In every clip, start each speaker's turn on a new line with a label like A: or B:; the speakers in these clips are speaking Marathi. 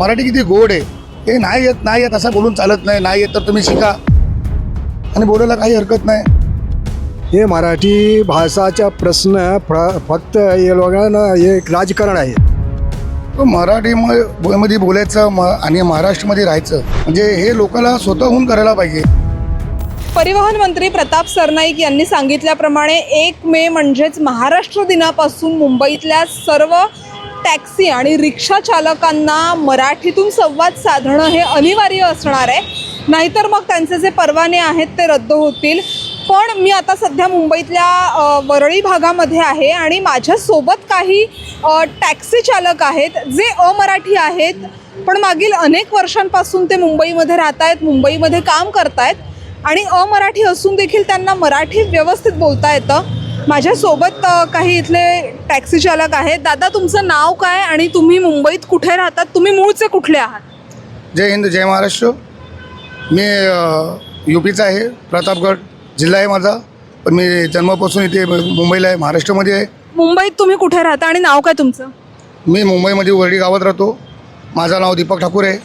A: मराठी किती गोड आहे. हे नाही येत असं बोलून चालत नाही. नाही येत तर तुम्ही शिका आणि बोलायला काही हरकत नाही.
B: हे मराठी भाषाचा प्रश्न फक्त हे लोकांना हे एक राजकारण आहे.
A: मराठीमध्ये बोलायचं आणि महाराष्ट्रामध्ये राहायचं म्हणजे हे लोकांना स्वतःहून करायला पाहिजे.
C: परिवहन मंत्री प्रताप सरनाईक यांनी सांगितल्याप्रमाणे 1 मे म्हणजेच महाराष्ट्र दिनापासून मुंबईतल्या सर्व टॅक्सी आणि रिक्षा चालकांना मराठीतून संवाद साधणं हे अनिवार्य असणार आहे. नाहीतर मग त्यांचे जे परवाने आहेत ते रद्द होतील. पण मी आता सध्या मुंबईतल्या वरळी भागामध्ये आहे आणि माझ्यासोबत काही टॅक्सी चालक आहेत जे अमराठी आहेत, पण मागील अनेक वर्षांपासून ते मुंबईमध्ये राहत आहेत, मुंबईमध्ये काम करत आहेत आणि अमराठी असून देखील त्यांना मराठी व्यवस्थित बोलता येतं. माझ्यासोबत काही इथले टॅक्सी चालक आहेत. दादा, तुमचं नाव काय आणि तुम्ही मुंबईत कुठे राहतात? तुम्ही मूळचे कुठले आहात?
A: जय हिंद, जय महाराष्ट्र. मी UPचा आहे, प्रतापगड जिल्हा आहे माझा, पण मी जन्मापासून इथे मुंबईला आहे, महाराष्ट्रामध्ये आहे.
C: मुंबईत तुम्ही कुठे राहता आणि नाव काय तुमचं?
A: मी मुंबईमध्ये वरळी गावात राहतो. माझं नाव दीपक ठाकूर आहे.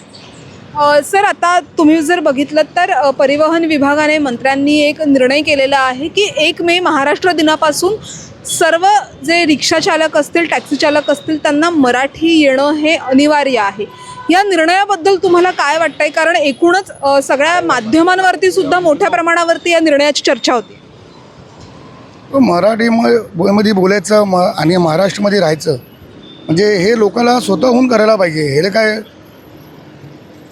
C: सर, आता तुम्ही जर बघितलं तर परिवहन विभागाने मंत्र्यांनी एक निर्णय केलेला आहे की 1 मे महाराष्ट्र दिनापासून सर्व जे रिक्षा चालक असतील, टॅक्सी चालक असतील, त्यांना मराठी येणं हे अनिवार्य आहे. या निर्णयाबद्दल तुम्हाला काय वाटतंय? कारण एकूणच सगळ्या माध्यमांवरती सुद्धा मोठ्या प्रमाणावरती या निर्णयाची चर्चा होती.
A: मराठीमध्ये बोलायचं आणि महाराष्ट्रामध्ये राहायचं म्हणजे हे लोकांना स्वतःहून करायला पाहिजे. हे काय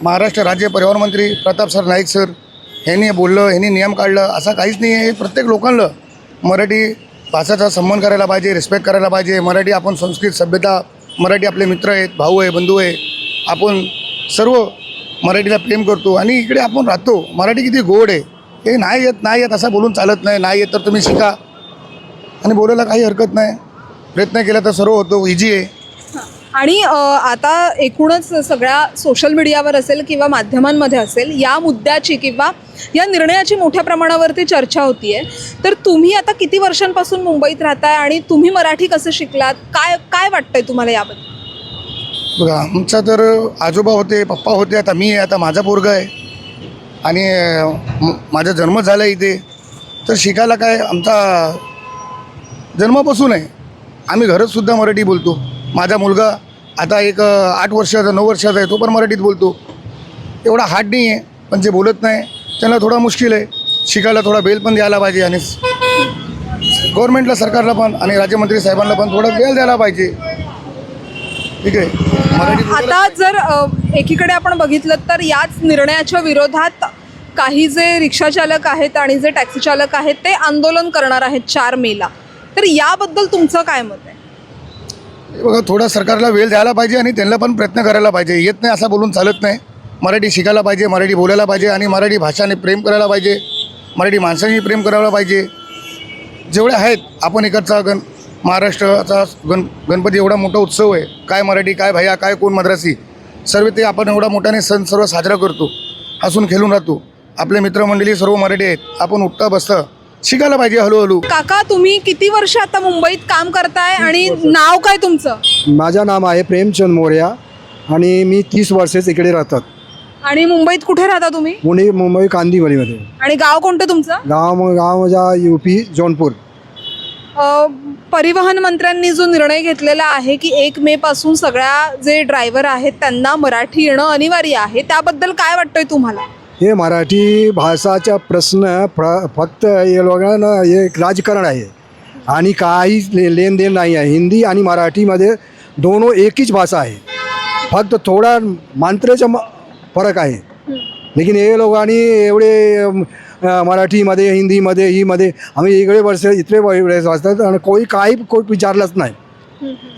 A: महाराष्ट्र राज्य परिवहन मंत्री प्रताप सरनाईक सर ह्यांनी बोललं, ह्यांनी नियम काढलं असं काहीच नाही आहे. प्रत्येक लोकांना मराठी भाषेचा सन्मान करायला पाहिजे, रिस्पेक्ट करायला पाहिजे. मराठी आपण संस्कृत सभ्यता, मराठी आपले मित्र आहेत, भाऊ आहे, बंधू आहे. आपण सर्व मराठीला प्रेम करतो आणि इकडे आपण राहतो. मराठी किती गोड आहे. हे नाही येत असं बोलून चालत नाही. नाही येत तर तुम्ही शिका आणि बोलायला काही हरकत नाही. प्रयत्न केला तर सर्व होतो, इझी आहे.
C: आणि आता एकूणच सगळ्या सोशल मीडियावर असेल किंवा माध्यमांमध्ये असेल या मुद्द्याची किंवा या निर्णयाची मोठ्या प्रमाणावरती चर्चा होती आहे. तर तुम्ही आता किती वर्षांपासून मुंबईत राहताय आणि तुम्ही मराठी कसं शिकलात? काय वाटतंय तुम्हाला याबद्दल?
A: बघा, आमचा तर आजोबा होते, पप्पा होते, आता मी आहे, आता माझा पोरगा आहे आणि माझा जन्म झाला इथे. तर शिकायला काय आमचा जन्मापासून आहे. आम्ही घरातसुद्धा मराठी बोलतो. माझा मुलगा आता एक 8 वर्षाचा 9 वर्षाचा आहे, तो पण मराठीत बोलतो. एवढा हार्ड नाही आहे, पण जे बोलत नाही त्यांना थोडा मुश्किल आहे. शिकायला थोडा बेल पण द्यायला पाहिजे आणि गव्हर्नमेंटला, सरकारला पण आणि राज्यमंत्री साहेबांना पण थोडा बेल द्यायला पाहिजे. ठीक आहे.
C: आता जर एकीकडे आपण बघितलं तर याच निर्णयाच्या विरोधात काही जे रिक्षा चालक आहेत आणि जे टॅक्सी चालक आहेत ते आंदोलन करणार आहेत 4 मेला. तर याबद्दल तुमचं काय मत आहे?
A: बघा, थोडा सरकारला वेळ द्यायला पाहिजे आणि त्यांना पण प्रयत्न करायला पाहिजे. येत नाही असं बोलून चालत नाही. मराठी शिकायला पाहिजे, मराठी बोलायला पाहिजे आणि मराठी भाषाने प्रेम करायला पाहिजे, मराठी माणसांनी प्रेम करायला पाहिजे. जेवढे आहेत आपण इकडचा महाराष्ट्राचा गणपती एवढा मोठा उत्सव आहे. काय मराठी, काय भैया, काय कोण मद्रासी, सर्व ते आपण एवढा मोठ्याने सण सर्व साजरा करतो, हसून खेळून राहतो. आपले मित्रमंडळी सर्व मराठी आहेत. आपण उठता बसता शिकायला पाहिजे हळूहळू.
C: काका, तुम्ही किती वर्ष आता मुंबईत काम करताय आणि नाव काय तुमचं?
B: माझं नाव आहे प्रेमचंद मोर्या आणि मी 30 वर्षेच इकडे राहतात.
C: आणि मुंबईत कुठे राहता तुम्ही?
B: मुंबई कांदिवलीमध्ये.
C: आणि गाव कोणतं तुमचं?
B: गाव माझा UP जौनपूर.
C: परिवहन मंत्र्यांनी जो निर्णय घेतलेला आहे की 1 मे पासून सगळ्या जे ड्रायव्हर आहेत त्यांना मराठी येणं अनिवार्य आहे, त्याबद्दल काय वाटतंय तुम्हाला?
B: हे मराठी भाषाचा प्रश्न फक्त हे लोकांना हे एक राजकारण आहे आणि काहीच लेनदेन नाही आहे. हिंदी आणि मराठीमध्ये दोनों एक हीच भाषा आहे, फक्त थोडा मात्रेचा फरक आहे. लेकिन हे लोकांनी एवढे मराठीमध्ये, हिंदीमध्ये, हीमध्ये आम्ही इकडे इतके वेळेस वाचतात आणि काही विचारलंच नाही.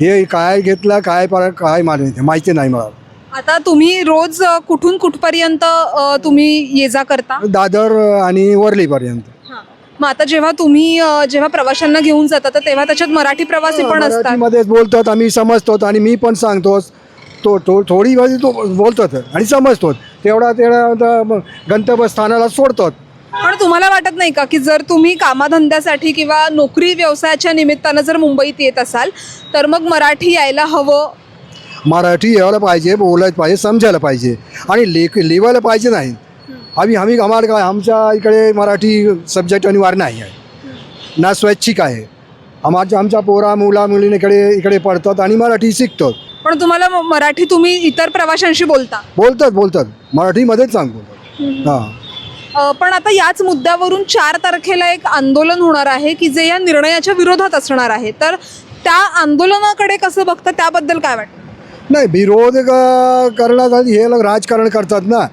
B: हे काय घेतलं, काय माहिती नाही मला.
C: आता तुम्ही रोज कुठून कुठपर्यंत तुम्ही ये जा करता?
B: दादर आणि वरलीपर्यंत.
C: मग आता जेव्हा प्रवाशांना घेऊन जातात तर तेव्हा त्याच्यात मराठी प्रवासी पण असतात?
B: मराठीमध्येच बोलतात, आम्ही समजतो आणि मी पण सांगतो. थोडी वेळ तो बोलतात आणि समजतो. तेवढा गंतव्यस्थानाला सोडतात.
C: पण तुम्हाला वाटत नाही का की जर तुम्ही कामाधंद्यासाठी किंवा नोकरी व्यवसायाच्या निमित्तानं जर मुंबईत येत असाल तर मग मराठी यायला हवं?
B: मराठी यायला पाहिजे, बोलायला पाहिजे, समजायला पाहिजे आणि लिवायला पाहिजे नाही. आम्ही आम्हाला काय आमच्या इकडे मराठी सब्जेक्ट अनिवार्य नाही आहे ना, स्वैच्छिक आहे. आमच्या पोरा मुलींकडे पडतात आणि मराठी शिकतात.
C: पण तुम्हाला मराठी तुम्ही इतर प्रवाशांशी
B: बोलतात मराठीमध्येच सांगतो. हां,
C: पण आता याच मुद्द्यावरून 4 तारखेला एक आंदोलन होणार आहे की जे या निर्णयाच्या विरोधात असणार आहे. तर त्या आंदोलनाकडे कसं बघता, त्याबद्दल काय वाटतं?
B: नाही, विरोध करण्यासाठी हे लोक राजकारण करतात ना.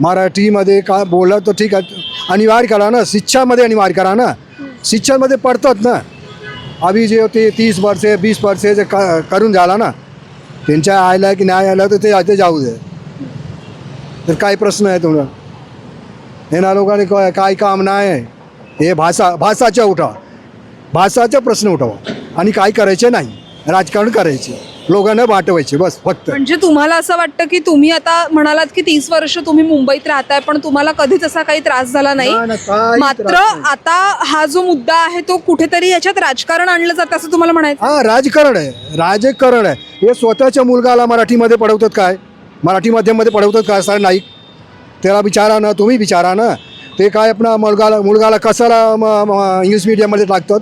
B: मराठीमध्ये का बोला तर ठीक आहे, अनिवार्य करा ना, शिक्षामध्ये अनिवार्य करा ना. शिक्षणामध्ये पडतात ना. अभी जे होते 30 वर्षे 20 वर्षे जे करून झाला ना, त्यांच्या आयला की नाही आला तर ते जाऊ दे. तर काय प्रश्न आहे तुम्हाला? यांना लोकांनी काय काम नाही आहे. हे भाषाच्या भाषाचा प्रश्न उठावा आणि काय करायचे नाही, राजकारण करायचे, लोकांना वाटवायचे बस फक्त.
C: म्हणजे तुम्हाला असं वाटतं की तुम्ही आता म्हणालात की 30 वर्ष तुम्ही मुंबईत राहताय, पण तुम्हाला कधीच असा काही त्रास झाला नाही.
B: काही
C: मात्र
B: त्रास नाही.
C: आता हा जो मुद्दा आहे तो कुठेतरी याच्यात राजकारण आणलं जातं असं तुम्हाला म्हणायचं?
B: हां, राजकारण आहे. हे स्वतःच्या मुलगाला मराठीमध्ये पढवतात काय, मराठी माध्यममध्ये पढवतात काय सर नाईक? त्याला विचारा ना, तुम्ही विचारा ना. ते काय आपला मुलगाला कशाला इंग्लिश मीडियममध्ये टाकतात?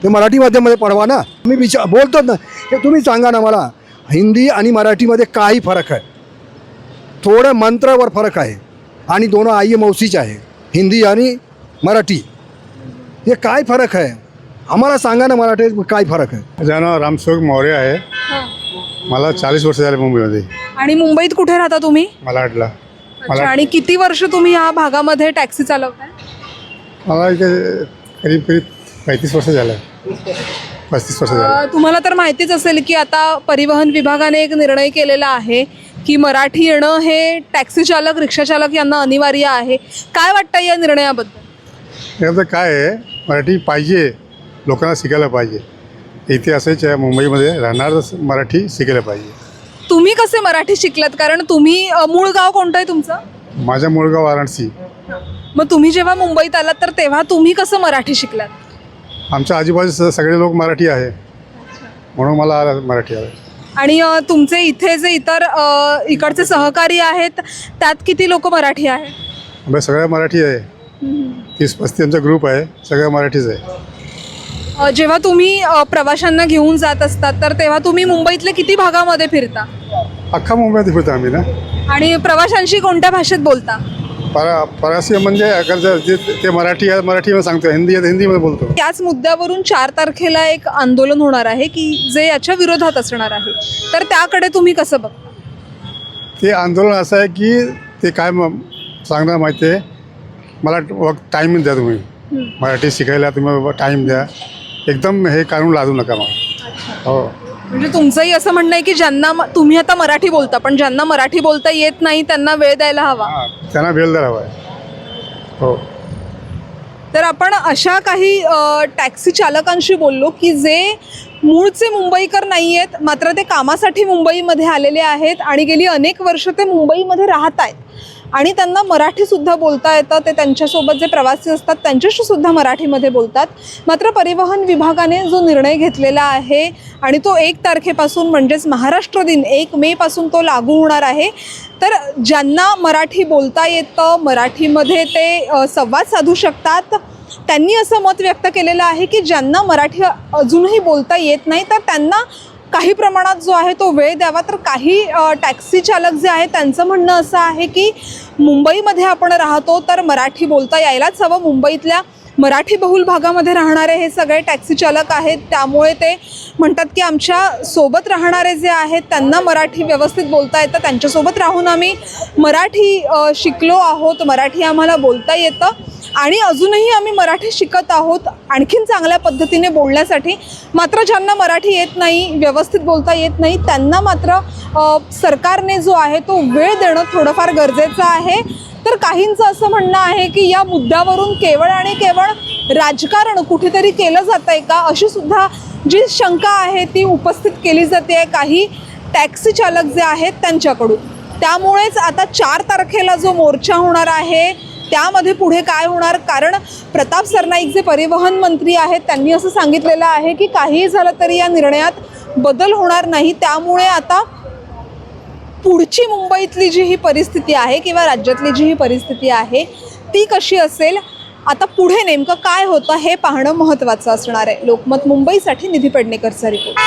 B: ते मराठी माध्यममध्ये पढवा ना. तुम्ही बोलतात ना, हे तुम्ही सांगा ना मला. हिंदी आणि मराठीमध्ये काही फरक आहे? थोडं मंत्रावर फरक आहे आणि दोनों आई मौसीच आहे, हिंदी आणि मराठी. हे काय फरक आहे आम्हाला सांगा ना, मराठीत काय फरक आहे?
D: माझं नाव रामसेवक मौर्य आहे. मला 40 वर्ष झाले मुंबईमध्ये.
C: आणि मुंबईत कुठे राहता तुम्ही?
D: मलाडला.
C: अच्छा, आणि किती वर्ष तुम्ही या भागामध्ये टॅक्सी चालवताय?
D: मला इथे करीब 35 वर्ष झालं, 35 वर्ष झालं.
C: तुम्हाला तर माहितीच असेल की आता परिवहन विभागाने एक निर्णय केलेला आहे की मराठी येणं हे टॅक्सी चालक, रिक्षा चालक यांना अनिवार्य आहे. काय वाटतं या निर्णयाबद्दल?
D: याचं काय आहे, मराठी पाहिजे, लोकांना शिकायला पाहिजे. इथे असेच आहे, मुंबईमध्ये राहणार मराठी शिकायला पाहिजे.
C: तुम्ही कसे मराठी शिकलात? कारण तुम्ही मूळ गाव कोणतं आहे तुमचं?
D: माझं मूळ गाव वाराणसी.
C: मग तुम्ही जेव्हा मुंबईत आलात तर तेव्हा तुम्ही कसं मराठी शिकलात?
D: आमच्या आजूबाजूचे सगळे लोक मराठी आहे, म्हणून मला मराठी आहे.
C: आणि तुमचे इथे जे इतर इकडचे सहकारी आहेत त्यात किती लोक मराठी आहेत?
D: आम्ही सगळ्या मराठी आहे. 30-35 आमचा ग्रुप आहे, सगळ्या मराठीच आहे.
C: जेव्हा तुम्ही प्रवाशांना घेऊन जात असतात तर तेव्हा तुम्ही मुंबईतल्या किती भागामध्ये फिरता?
D: अख्खा मुंबईत फिरतो आम्ही ना.
C: आणि प्रवाशांशी कोणत्या भाषेत बोलता?
D: परसी म्हणजे अगर जे ते मराठी आहे मराठीमध्ये सांगतो, हिंदी आहे हिंदीमध्ये बोलतो.
C: याच मुद्द्यावरून 4 तारखेला एक आंदोलन होणार आहे की जे याच्या विरोधात असणार आहे. तर त्याकडे तुम्ही कसं बघता?
D: ते आंदोलन असं आहे की ते काय सांगणार माहिती आहे, मला टाईम द्या, तुम्ही मराठी शिकायला तुम्ही टाईम द्या, एकदम हे काढून लादू नका मला. हो,
C: म्हणजे तुमचंही असं म्हणणं आहे की ज्यांना तुम्ही आता मराठी बोलता पण ज्यांना मराठी बोलता येत नाही त्यांना वेळ द्यायला हवा.
D: त्यांना वेळ द्यायला हवा आहे. हो.
C: तर आपण अशा काही टॅक्सी चालकांशी बोललो की जे मूळचे मुंबईकर नाही आहेत, मात्र ते कामासाठी मुंबईमध्ये आलेले आहेत आणि गेली अनेक वर्ष ते मुंबईमध्ये राहत आहेत आणि त्यांना मराठीसुद्धा बोलता येतं. ते त्यांच्यासोबत जे प्रवासी असतात त्यांच्याशी सुद्धा मराठीमध्ये बोलतात. मात्र परिवहन विभागाने जो निर्णय घेतलेला आहे आणि तो 1 तारखेपासून म्हणजेच महाराष्ट्र दिन 1 मेपासून तो लागू होणार आहे. तर ज्यांना मराठी बोलता येतं, मराठीमध्ये ते संवाद साधू शकतात, त्यांनी असं मत व्यक्त केलेलं आहे की ज्यांना मराठी अजूनही बोलता येत नाही तर त्यांना काही प्रमाणात जो आहे तो वेळ द्यावा. तर काही टॅक्सी चालक जे आहेत त्यांचं म्हणणं असं आहे की मुंबईमध्ये आपण राहतो तर मराठी बोलता यायलाच हवं. मुंबईतल्या मराठी बहुल भागामध्ये राहणारे हे सगळे टॅक्सी चालक आहेत, त्यामुळे ते म्हणतात की आमच्या सोबत राहणारे जे आहेत त्यांना मराठी व्यवस्थित बोलता येतं, त्यांच्यासोबत राहून आम्ही मराठी शिकलो आहोत, मराठी आम्हाला बोलता येतं आणि अजूनही आम्ही मराठी शिकत आहोत आणखीन चांगल्या पद्धतीने बोलण्यासाठी. मात्र ज्यांना मराठी येत नाही, व्यवस्थित बोलता येत नाही, त्यांना मात्र सरकारने जो आहे तो वेळ देणं थोडंफार गरजेचं आहे. तर काहींचं असं म्हणणं आहे की या मुद्द्यावरून केवळ आणि केवळ राजकारण कुठेतरी केलं जातं आहे का, अशी सुद्धा जी शंका आहे ती उपस्थित केली जाते काही टॅक्सी चालक जे आहेत त्यांच्याकडून. त्यामुळेच आता 4 तारखेला जो मोर्चा होणार आहे त्यामध्ये पुढे काय होणार, कारण प्रताप सरनाईक जे परिवहन मंत्री आहेत त्यांनी असं सांगितलेलं आहे की काहीही झालं तरी या निर्णयात बदल होणार नाही. त्यामुळे आता पुढची मुंबईतली जी ही परिस्थिती आहे किंवा राज्यातली जी ही परिस्थिती आहे ती कशी असेल, आता पुढे नेमकं काय होतं हे पाहणं महत्त्वाचं असणार आहे. लोकमत मुंबईसाठी निधी पेडणेकरचा रिपोर्ट.